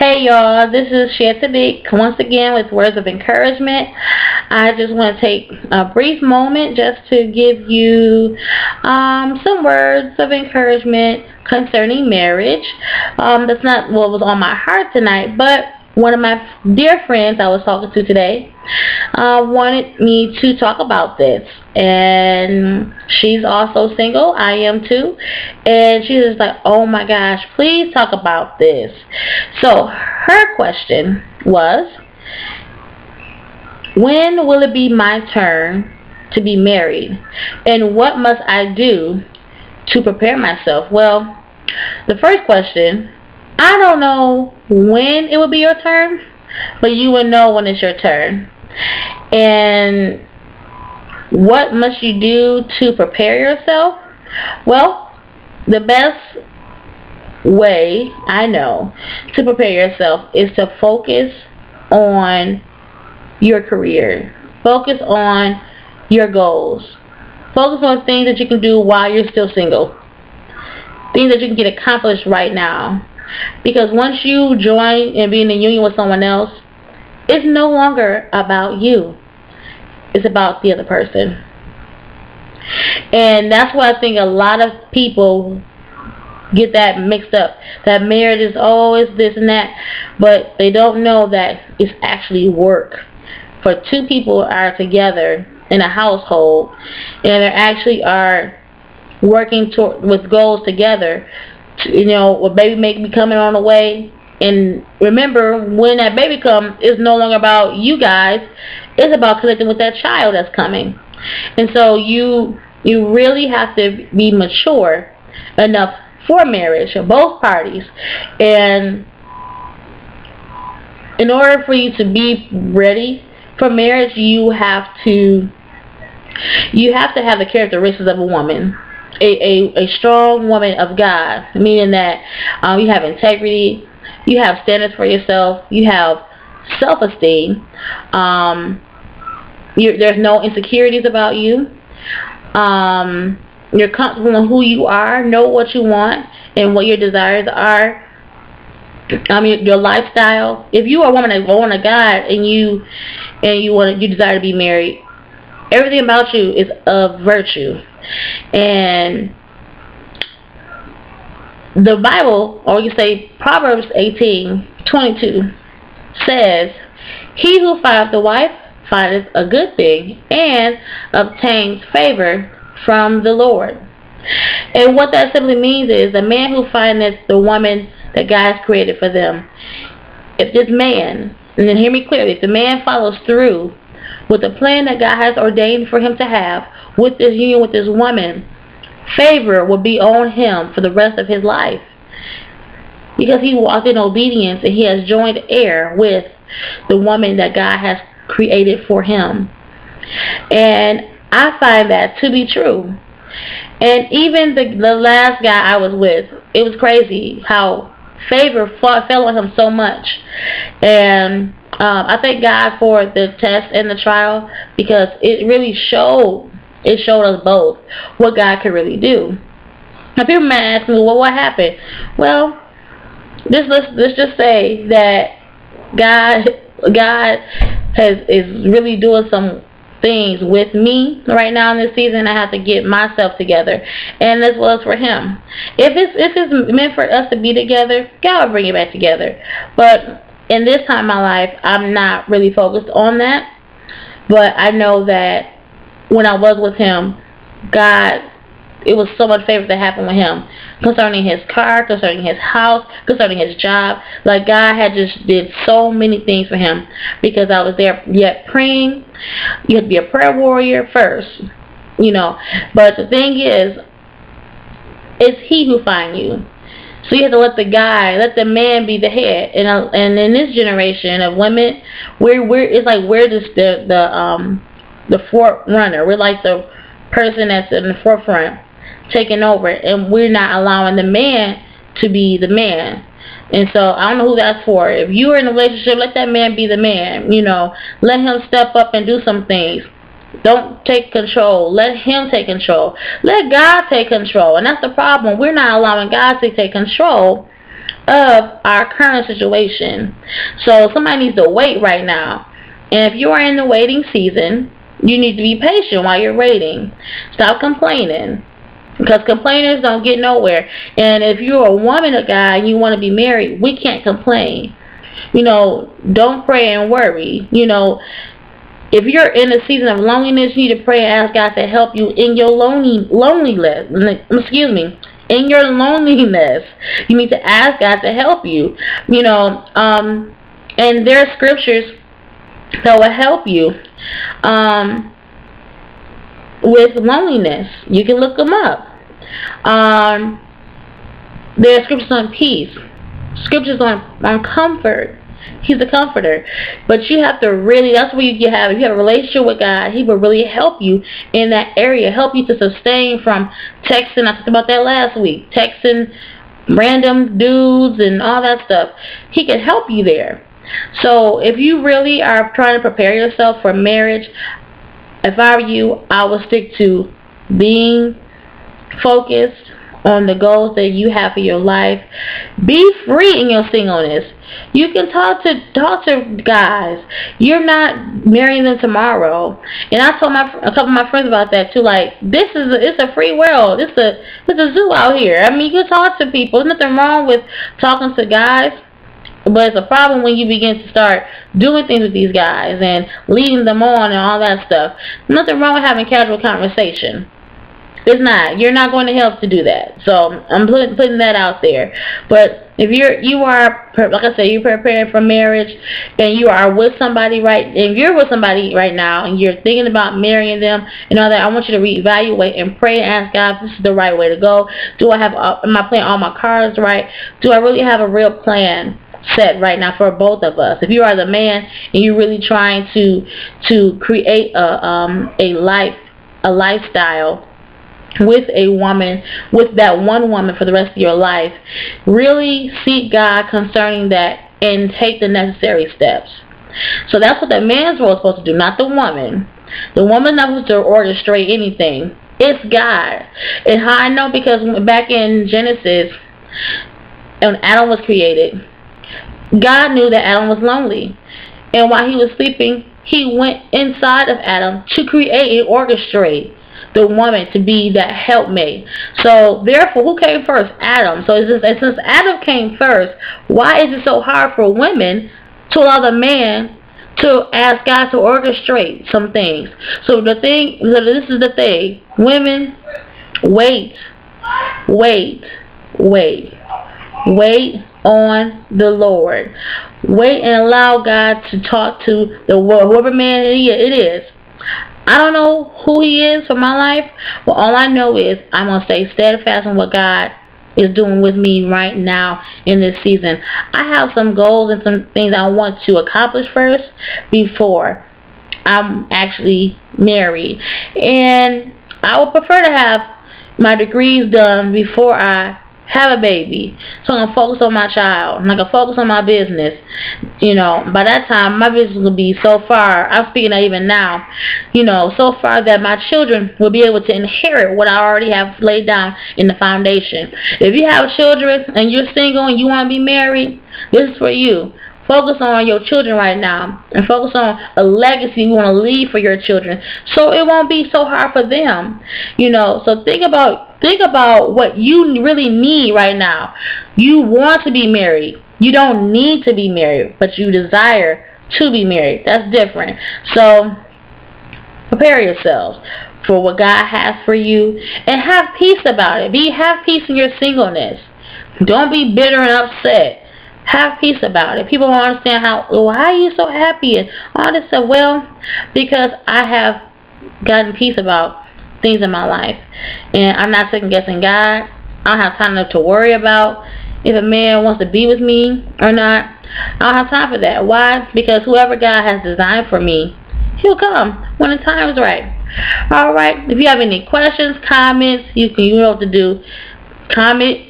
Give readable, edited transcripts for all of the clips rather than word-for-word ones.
Hey y'all, this is Shantanik once again with words of encouragement. I just want to take a brief moment just to give you some words of encouragement concerning marriage. That's not what was on my heart tonight, but one of my dear friends I was talking to today wanted me to talk about this, and she's also single. I am too, and she was like, oh my gosh, please talk about this. So her question was, when will it be my turn to be married, and what must I do to prepare myself? Well, the first question, I don't know when it will be your turn, but you will know when it's your turn. And what must you do to prepare yourself? Well, the best way I know to prepare yourself is to focus on your career. Focus on your goals. Focus on things that you can do while you're still single. Things that you can get accomplished right now. Because once you join and be in a union with someone else, it's no longer about you. It's about the other person. And that's why I think a lot of people get that mixed up. That marriage is always this and that. But they don't know that it's actually work. For two people are together in a household, and they actually are working with goals together. You know, a baby may be coming on the way, and remember, when that baby comes, it's no longer about you guys. It's about connecting with that child that's coming. And so you really have to be mature enough for marriage, both parties. And in order for you to be ready for marriage, you have to have the characteristics of a woman. A strong woman of God, meaning that you have integrity, you have standards for yourself, you have self-esteem, there's no insecurities about you, you're comfortable in who you are, know what you want and what your desires are, your lifestyle. If you are a woman that's born of God and you desire to be married, everything about you is of virtue. And the Bible, or you say Proverbs 18:22, says, he who findeth a wife findeth a good thing and obtains favor from the Lord. And what that simply means is the man who findeth the woman that God has created for them. If this man, and then hear me clearly, if the man follows through with the plan that God has ordained for him to have with this union with this woman, favor will be on him for the rest of his life, because he walked in obedience and he has joined heir with the woman that God has created for him. And I find that to be true. And even the last guy I was with, it was crazy how favor fell on him so much. And I thank God for the test and the trial, because it really showed us both what God could really do. Now people might ask me, well, what happened? Well, let's just say that God is really doing some things with me right now in this season. I have to get myself together, and as well as for him. If it's meant for us to be together, God will bring it back together. But in this time in my life, I'm not really focused on that. But I know that when I was with him, God, it was so much favor that happened with him concerning his car, concerning his house, concerning his job. Like, God had just did so many things for him because I was there yet praying. You have to be a prayer warrior first, you know. But the thing is, it's he who finds you. So you have to let the man be the head. And in this generation of women, it's like we're just the forerunner. We're like the person that's in the forefront, taking over, and we're not allowing the man to be the man. And so I don't know who that's for. If you're in a relationship, let that man be the man. You know, let him step up and do some things. Don't take control. Let him take control. Let God take control. And that's the problem. We're not allowing God to take control of our current situation. So somebody needs to wait right now. And if you are in the waiting season, you need to be patient while you're waiting. Stop complaining, because complainers don't get nowhere. And if you're a woman or guy and you want to be married, we can't complain. Don't pray and worry. If you're in a season of loneliness, you need to pray and ask God to help you in your loneliness. In your loneliness, you need to ask God to help you. And there are scriptures that will help you with loneliness. You can look them up. There are scriptures on peace, scriptures on comfort. He's a comforter. But you have to really, that's where if you have a relationship with God, He will really help you in that area, help you to sustain from texting. I talked about that last week, texting random dudes and all that stuff. He can help you there. So if you really are trying to prepare yourself for marriage, if I were you, I would stick to being focused on the goals that you have for your life. Be free in your singleness. You can talk to guys. You're not marrying them tomorrow. And I told a couple of my friends about that too. Like, it's a free world. It's a zoo out here. I mean, you can talk to people. There's nothing wrong with talking to guys. But it's a problem when you begin to start doing things with these guys and leading them on and all that stuff. Nothing wrong with having casual conversation. It's not. You're not going to help to do that. So I'm putting that out there. But if you are, like I said, you're preparing for marriage and you are with somebody if you're with somebody right now and you're thinking about marrying them and all that, I want you to reevaluate and pray and ask God if this is the right way to go. Am I playing all my cards right? Do I really have a real plan set right now for both of us? If you are the man and you're really trying to create a lifestyle with a woman, with that one woman for the rest of your life, really seek God concerning that and take the necessary steps. So that's what the man's role is supposed to do, not the woman. The woman not supposed to orchestrate anything. It's God. And how I know, because back in Genesis, when Adam was created, God knew that Adam was lonely. And while he was sleeping, He went inside of Adam to create and orchestrate the woman to be that helpmate. So therefore, who came first? Adam. So since Adam came first, why is it so hard for women to allow the man to ask God to orchestrate some things? So this is the thing. Women, wait on the Lord. Wait and allow God to talk to the world, whoever man it is. I don't know who he is for my life, but all I know is I'm going to stay steadfast in what God is doing with me right now in this season. I have some goals and some things I want to accomplish first before I'm actually married. And I would prefer to have my degrees done before I have a baby, so I'm gonna focus on my child and I can focus on my business. By that time my business will be so far, I'm speaking of even now, so far that my children will be able to inherit what I already have laid down in the foundation. If you have children and you're single and you want to be married, this is for you. Focus on your children right now and focus on a legacy you want to leave for your children, so it won't be so hard for them. So think about what you really need right now. You want to be married. You don't need to be married, but you desire to be married. That's different. So prepare yourselves for what God has for you and have peace about it. Have peace in your singleness. Don't be bitter and upset. Have peace about it. People don't understand why are you so happy and all this stuff. Well, because I have gotten peace about things in my life, and I'm not second guessing God. I don't have time enough to worry about if a man wants to be with me or not. I don't have time for that. Why? Because whoever God has designed for me, He'll come when the time is right. Alright, if you have any questions, comments, you know what to do. Comment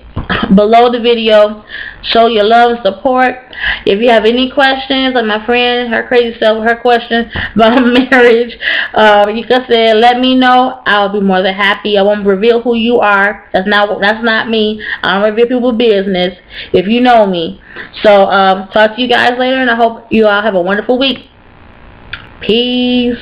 below the video. show your love and support. If you have any questions, like my friend, her crazy self, her question about marriage, you can say, let me know. I'll be more than happy. I won't reveal who you are. That's not me. I don't reveal people's business if you know me. So talk to you guys later, and I hope you all have a wonderful week. Peace.